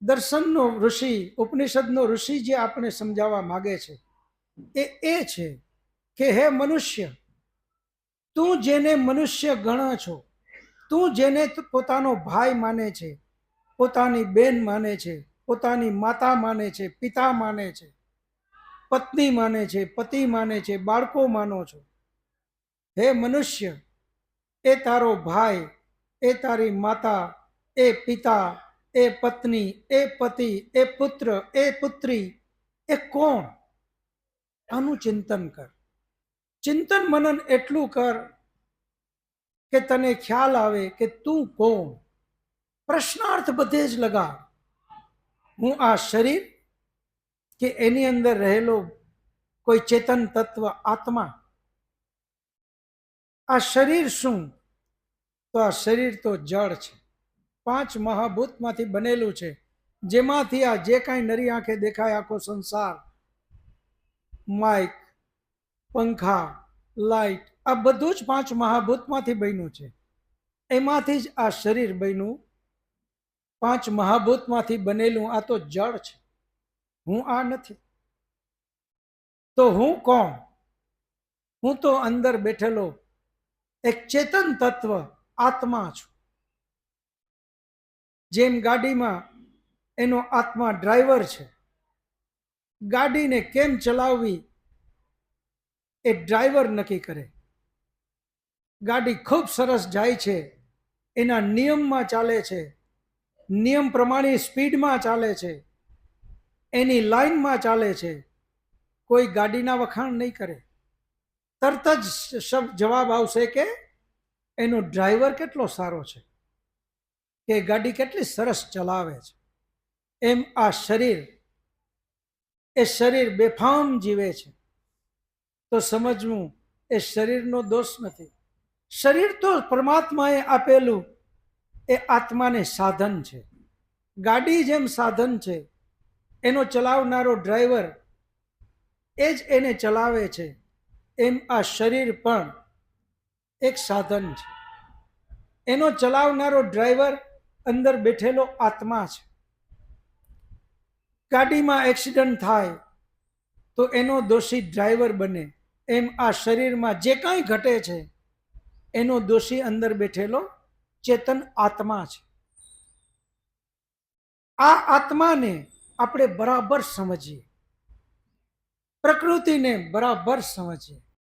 દર્શનનો ઋષિ, ઉપનિષદનો ઋષિ જે આપણે સમજાવવા માગે છે એ છે કે હે મનુષ્ય, તું જેને મનુષ્ય ગણ છો, તું જેને પોતાનો ભાઈ માને છે, પોતાની બેન માને છે, પોતાની માતા માને છે, પિતા માને છે, પત્ની માને છે, પતિ માને છે, બાળકો માનો છો, હે મનુષ્ય, એ તારો ભાઈ, એ તારી માતા, એ પિતા, એ પત્ની, એ પતિ, એ પુત્ર, એ પુત્રી, એ કોણ? આનું ચિંતન કર. ચિંતન મનન એટલું કર કે તને ખ્યાલ આવે કે તું કોણ. પ્રશ્નાર્થ બધે જ લગાડ. હું આ શરીર કે એની અંદર રહેલો કોઈ ચેતન તત્વ આત્મા? આ શરીર શું? તો આ શરીર તો જળ છે, 5 મહાભૂતમાંથી બનેલું છે, જેમાંથી આ જે કાંઈ નરી આંખે દેખાય આખો સંસાર, માઇક, પંખા, લાઈટ, આ બધું જ 5 મહાભૂતમાંથી બન્યું છે. એમાંથી જ આ શરીર બન્યું, 5 મહાભૂતમાંથી બનેલું. આ તો જળ છે, હું આ નથી. તો હું કોણ? હું તો અંદર બેઠેલો એક ચેતન તત્વ આત્મા છું. જેમ ગાડીમાં એનો આત્મા ડ્રાઈવર છે, ગાડીને કેમ ચલાવવી એ ડ્રાઈવર નક્કી કરે. ગાડી ખૂબ સરસ જાય છે, એના નિયમમાં ચાલે છે, નિયમ પ્રમાણે સ્પીડમાં ચાલે છે, એની લાઈનમાં ચાલે છે. કોઈ ગાડીના વખાણ નહીં કરે. તરત જ જવાબ આવશે કે એનો ડ્રાઈવર કેટલો સારો છે, કે ગાડી કેટલી સરસ ચલાવે છે. એમ આ શરીર, એ શરીર બેફામ જીવે છે. તો સમજવું એ શરીરનો દોષ નથી. શરીર તો પરમાત્માએ આપેલું એ આત્માને સાધન છે. ગાડી જેમ સાધન છે, એનો ચલાવનારો ડ્રાઈવર એ જ એને ચલાવે છે, એમ આ શરીર પણ એક સાધન છે. એનો ચલાવનારો ડ્રાઈવર અંદર બેઠેલો આત્મા છે. ગાડીમાં એક્સિડન્ટ થાય તો એનો દોષી ડ્રાઈવર બને. એમ આ શરીરમાં જે કાંઈ ઘટે છે એનો દોષી અંદર બેઠેલો ચેતન આત્મા છે. આ આત્માને આપણે બરાબર સમજીએ, પ્રકૃતિને બરાબર સમજીએ,